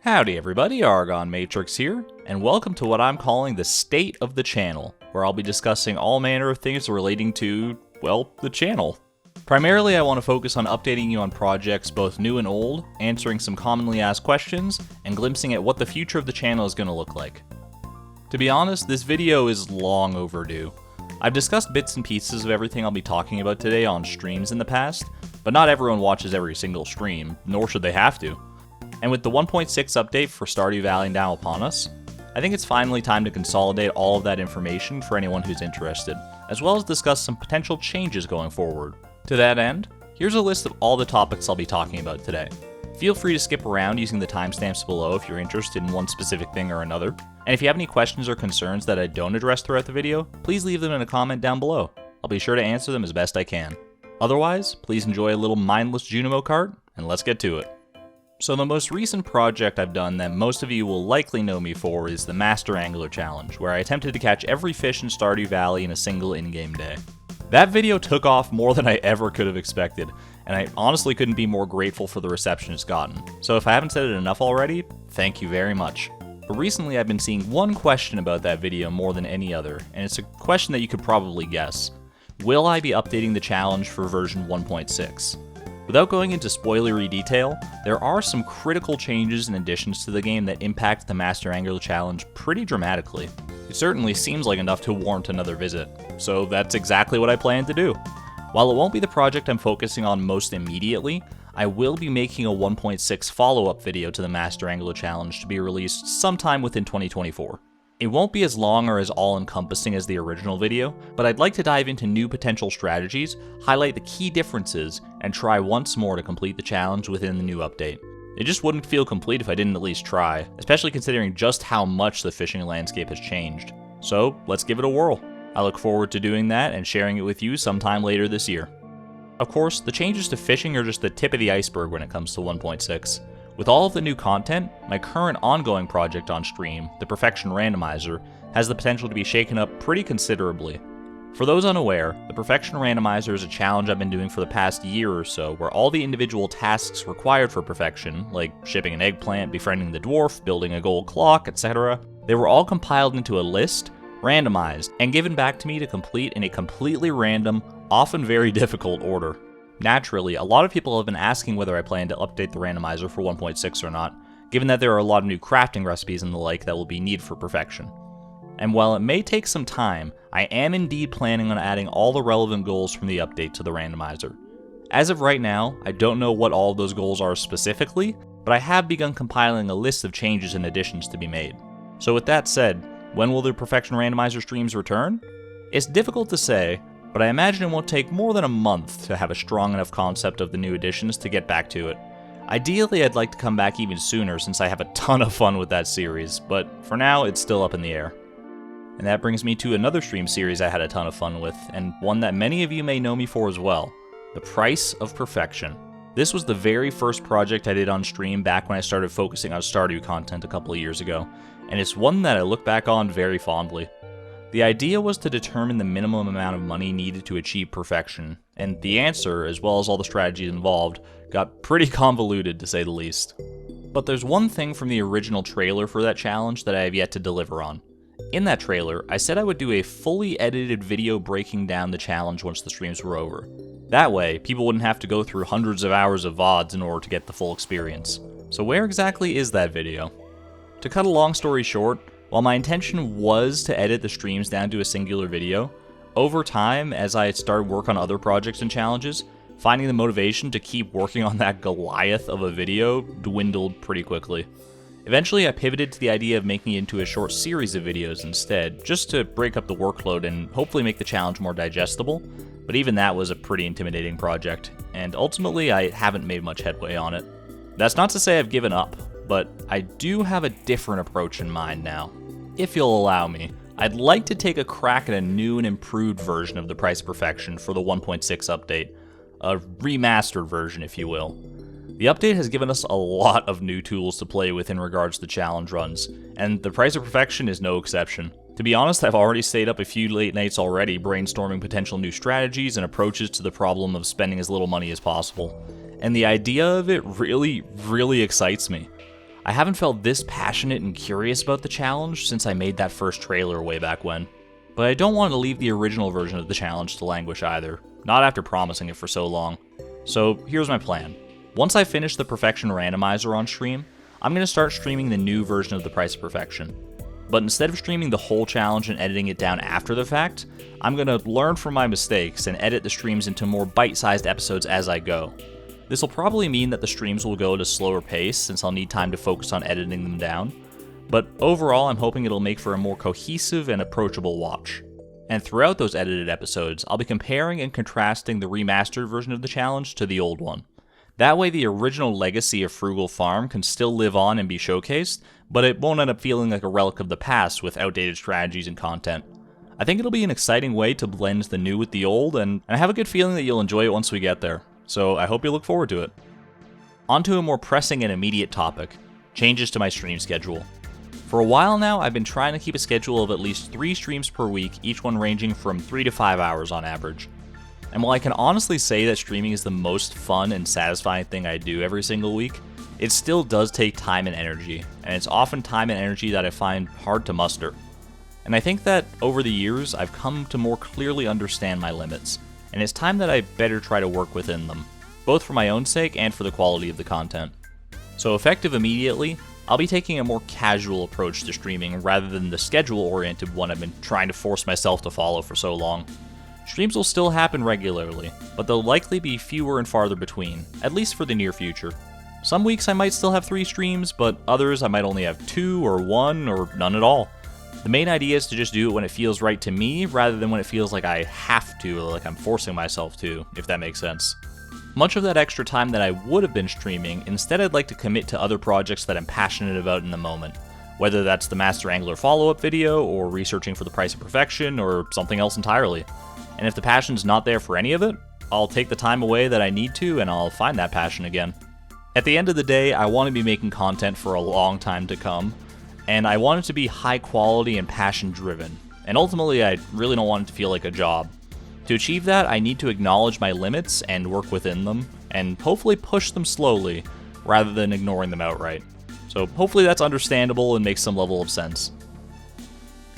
Howdy everybody, Argon Matrix here, and welcome to what I'm calling the state of the channel, where I'll be discussing all manner of things relating to, well, the channel. Primarily I want to focus on updating you on projects both new and old, answering some commonly asked questions, and glimpsing at what the future of the channel is going to look like. To be honest, this video is long overdue. I've discussed bits and pieces of everything I'll be talking about today on streams in the past, but not everyone watches every single stream, nor should they have to. And with the 1.6 update for Stardew Valley now upon us, I think it's finally time to consolidate all of that information for anyone who's interested, as well as discuss some potential changes going forward. To that end, here's a list of all the topics I'll be talking about today. Feel free to skip around using the timestamps below if you're interested in one specific thing or another, and if you have any questions or concerns that I don't address throughout the video, please leave them in a comment down below. I'll be sure to answer them as best I can. Otherwise, please enjoy a little mindless Junimo cart, and let's get to it. So the most recent project I've done that most of you will likely know me for is the Master Angler Challenge, where I attempted to catch every fish in Stardew Valley in a single in-game day. That video took off more than I ever could have expected, and I honestly couldn't be more grateful for the reception it's gotten. So if I haven't said it enough already, thank you very much. But recently I've been seeing one question about that video more than any other, and it's a question that you could probably guess. Will I be updating the challenge for version 1.6? Without going into spoilery detail, there are some critical changes and additions to the game that impact the Master Angler Challenge pretty dramatically. It certainly seems like enough to warrant another visit, so that's exactly what I plan to do. While it won't be the project I'm focusing on most immediately, I will be making a 1.6 follow-up video to the Master Angler Challenge to be released sometime within 2024. It won't be as long or as all-encompassing as the original video, but I'd like to dive into new potential strategies, highlight the key differences, and try once more to complete the challenge within the new update. It just wouldn't feel complete if I didn't at least try, especially considering just how much the fishing landscape has changed. So let's give it a whirl. I look forward to doing that and sharing it with you sometime later this year. Of course, the changes to fishing are just the tip of the iceberg when it comes to 1.6. With all of the new content, my current ongoing project on stream, the Perfection Randomizer, has the potential to be shaken up pretty considerably. For those unaware, the Perfection Randomizer is a challenge I've been doing for the past year or so, where all the individual tasks required for perfection, like shipping an eggplant, befriending the dwarf, building a gold clock, etc., they were all compiled into a list, randomized, and given back to me to complete in a completely random, often very difficult order. Naturally, a lot of people have been asking whether I plan to update the randomizer for 1.6 or not, given that there are a lot of new crafting recipes and the like that will be needed for perfection. And while it may take some time, I am indeed planning on adding all the relevant goals from the update to the randomizer. As of right now, I don't know what all of those goals are specifically, but I have begun compiling a list of changes and additions to be made. So with that said, when will the Perfection Randomizer streams return? It's difficult to say, but I imagine it won't take more than a month to have a strong enough concept of the new additions to get back to it. Ideally, I'd like to come back even sooner since I have a ton of fun with that series, but for now, it's still up in the air. And that brings me to another stream series I had a ton of fun with, and one that many of you may know me for as well, The Price of Perfection. This was the very first project I did on stream back when I started focusing on Stardew content a couple of years ago, and it's one that I look back on very fondly. The idea was to determine the minimum amount of money needed to achieve perfection, and the answer, as well as all the strategies involved, got pretty convoluted to say the least. But there's one thing from the original trailer for that challenge that I have yet to deliver on. In that trailer, I said I would do a fully edited video breaking down the challenge once the streams were over. That way, people wouldn't have to go through hundreds of hours of VODs in order to get the full experience. So where exactly is that video? To cut a long story short, while my intention was to edit the streams down to a singular video, over time, as I started work on other projects and challenges, finding the motivation to keep working on that Goliath of a video dwindled pretty quickly. Eventually, I pivoted to the idea of making it into a short series of videos instead, just to break up the workload and hopefully make the challenge more digestible, but even that was a pretty intimidating project, and ultimately I haven't made much headway on it. That's not to say I've given up, but I do have a different approach in mind now. If you'll allow me, I'd like to take a crack at a new and improved version of The Price of Perfection for the 1.6 update. A remastered version, if you will. The update has given us a lot of new tools to play with in regards to challenge runs, and The Price of Perfection is no exception. To be honest, I've already stayed up a few late nights already brainstorming potential new strategies and approaches to the problem of spending as little money as possible. And the idea of it really excites me. I haven't felt this passionate and curious about the challenge since I made that first trailer way back when. But I don't want to leave the original version of the challenge to languish either, not after promising it for so long. So here's my plan. Once I finish the Perfection Randomizer on stream, I'm going to start streaming the new version of the Price of Perfection. But instead of streaming the whole challenge and editing it down after the fact, I'm going to learn from my mistakes and edit the streams into more bite-sized episodes as I go. This will probably mean that the streams will go at a slower pace since I'll need time to focus on editing them down, but overall I'm hoping it'll make for a more cohesive and approachable watch. And throughout those edited episodes, I'll be comparing and contrasting the remastered version of the challenge to the old one. That way the original legacy of Frugal Farm can still live on and be showcased, but it won't end up feeling like a relic of the past with outdated strategies and content. I think it'll be an exciting way to blend the new with the old, and I have a good feeling that you'll enjoy it once we get there. So I hope you look forward to it. On to a more pressing and immediate topic, changes to my stream schedule. For a while now, I've been trying to keep a schedule of at least 3 streams per week, each one ranging from 3 to 5 hours on average. And while I can honestly say that streaming is the most fun and satisfying thing I do every single week, it still does take time and energy, and it's often time and energy that I find hard to muster. And I think that over the years, I've come to more clearly understand my limits, and it's time that I better try to work within them, both for my own sake and for the quality of the content. So effective immediately, I'll be taking a more casual approach to streaming rather than the schedule-oriented one I've been trying to force myself to follow for so long. Streams will still happen regularly, but they'll likely be fewer and farther between, at least for the near future. Some weeks I might still have 3 streams, but others I might only have 2 or 1 or none at all. The main idea is to just do it when it feels right to me, rather than when it feels like I have to, or like I'm forcing myself to, if that makes sense. Much of that extra time that I would have been streaming, instead I'd like to commit to other projects that I'm passionate about in the moment, whether that's the Master Angler follow-up video, or researching for the Price of Perfection, or something else entirely. And if the passion's not there for any of it, I'll take the time away that I need to, and I'll find that passion again. At the end of the day, I want to be making content for a long time to come, and I want it to be high quality and passion driven, and ultimately I really don't want it to feel like a job. To achieve that, I need to acknowledge my limits and work within them, and hopefully push them slowly, rather than ignoring them outright. So hopefully that's understandable and makes some level of sense.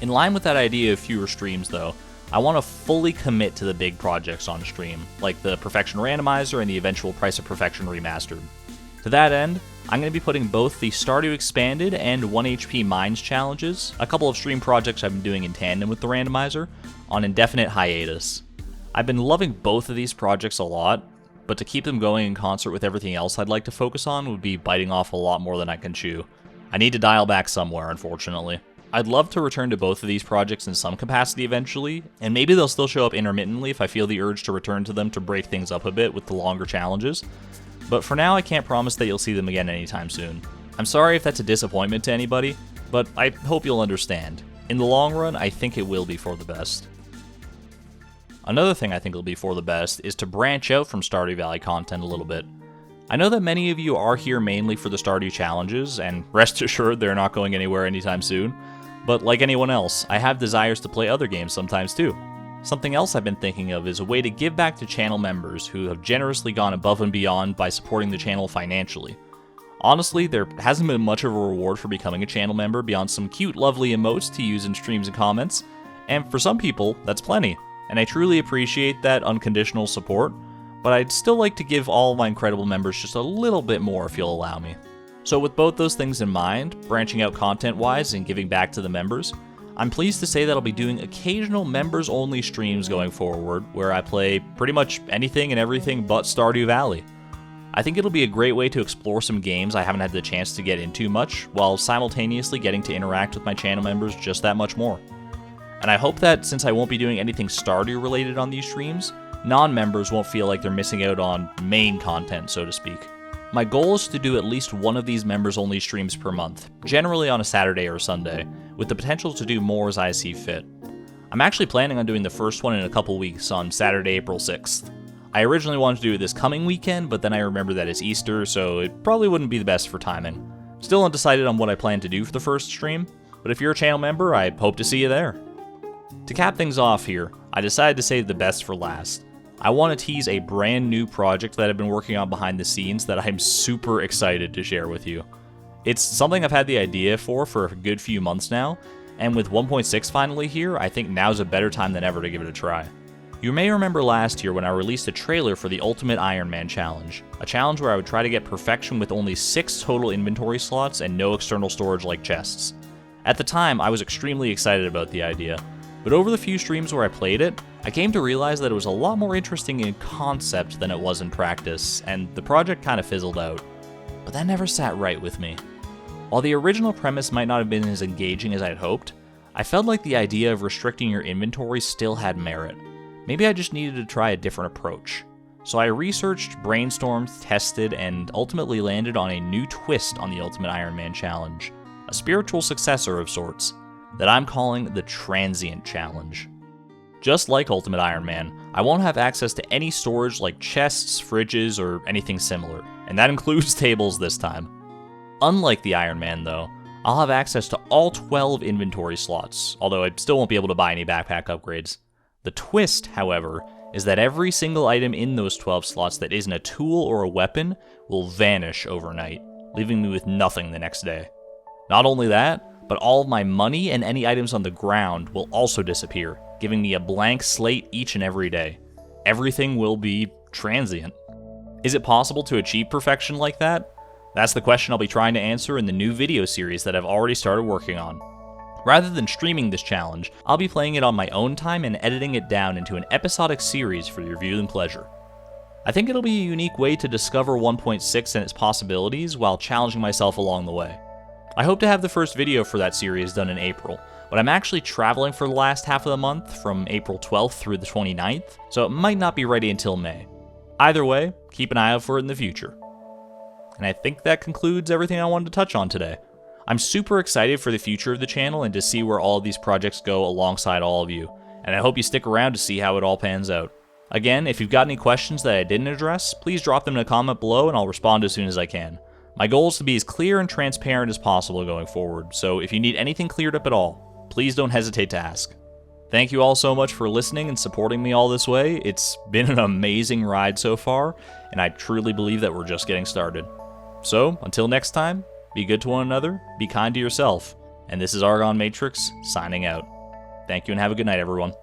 In line with that idea of fewer streams though, I want to fully commit to the big projects on stream, like the Perfection Randomizer and the eventual Price of Perfection Remastered. To that end, I'm going to be putting both the Stardew Expanded and 1 HP Mines challenges, a couple of stream projects I've been doing in tandem with the randomizer, on indefinite hiatus. I've been loving both of these projects a lot, but to keep them going in concert with everything else I'd like to focus on would be biting off a lot more than I can chew. I need to dial back somewhere, unfortunately. I'd love to return to both of these projects in some capacity eventually, and maybe they'll still show up intermittently if I feel the urge to return to them to break things up a bit with the longer challenges. But for now, I can't promise that you'll see them again anytime soon. I'm sorry if that's a disappointment to anybody, but I hope you'll understand. In the long run, I think it will be for the best. Another thing I think will be for the best is to branch out from Stardew Valley content a little bit. I know that many of you are here mainly for the Stardew challenges, and rest assured they're not going anywhere anytime soon, but like anyone else, I have desires to play other games sometimes too. Something else I've been thinking of is a way to give back to channel members who have generously gone above and beyond by supporting the channel financially. Honestly, there hasn't been much of a reward for becoming a channel member beyond some cute, lovely emotes to use in streams and comments, and for some people, that's plenty, and I truly appreciate that unconditional support, but I'd still like to give all my incredible members just a little bit more if you'll allow me. So with both those things in mind, branching out content-wise and giving back to the members, I'm pleased to say that I'll be doing occasional members-only streams going forward, where I play pretty much anything and everything but Stardew Valley. I think it'll be a great way to explore some games I haven't had the chance to get into much, while simultaneously getting to interact with my channel members just that much more. And I hope that since I won't be doing anything Stardew related on these streams, non-members won't feel like they're missing out on main content, so to speak. My goal is to do at least one of these members-only streams per month, generally on a Saturday or Sunday, with the potential to do more as I see fit. I'm actually planning on doing the first one in a couple weeks on Saturday, April 6th. I originally wanted to do it this coming weekend, but then I remembered that it's Easter, so it probably wouldn't be the best for timing. Still undecided on what I plan to do for the first stream, but if you're a channel member, I hope to see you there. To cap things off here, I decided to save the best for last. I want to tease a brand new project that I've been working on behind the scenes that I'm super excited to share with you. It's something I've had the idea for a good few months now, and with 1.6 finally here, I think now's a better time than ever to give it a try. You may remember last year when I released a trailer for the Ultimate Iron Man Challenge, a challenge where I would try to get perfection with only 6 total inventory slots and no external storage like chests. At the time, I was extremely excited about the idea, but over the few streams where I played it, I came to realize that it was a lot more interesting in concept than it was in practice, and the project kind of fizzled out. But that never sat right with me. While the original premise might not have been as engaging as I had hoped, I felt like the idea of restricting your inventory still had merit. Maybe I just needed to try a different approach. So I researched, brainstormed, tested, and ultimately landed on a new twist on the Ultimate Iron Man Challenge, a spiritual successor of sorts, that I'm calling the Transient Challenge. Just like Ultimate Iron Man, I won't have access to any storage like chests, fridges, or anything similar, and that includes tables this time. Unlike the Iron Man though, I'll have access to all 12 inventory slots, although I still won't be able to buy any backpack upgrades. The twist, however, is that every single item in those 12 slots that isn't a tool or a weapon will vanish overnight, leaving me with nothing the next day. Not only that, but all of my money and any items on the ground will also disappear, giving me a blank slate each and every day. Everything will be transient. Is it possible to achieve perfection like that? That's the question I'll be trying to answer in the new video series that I've already started working on. Rather than streaming this challenge, I'll be playing it on my own time and editing it down into an episodic series for your viewing pleasure. I think it'll be a unique way to discover 1.6 and its possibilities while challenging myself along the way. I hope to have the first video for that series done in April, but I'm actually traveling for the last half of the month from April 12th through the 29th, so it might not be ready until May. Either way, keep an eye out for it in the future. And I think that concludes everything I wanted to touch on today. I'm super excited for the future of the channel and to see where all of these projects go alongside all of you, and I hope you stick around to see how it all pans out. Again, if you've got any questions that I didn't address, please drop them in a comment below and I'll respond as soon as I can. My goal is to be as clear and transparent as possible going forward, so if you need anything cleared up at all, please don't hesitate to ask. Thank you all so much for listening and supporting me all this way. It's been an amazing ride so far, and I truly believe that we're just getting started. So, until next time, be good to one another, be kind to yourself, and this is Argon Matrix, signing out. Thank you and have a good night, everyone.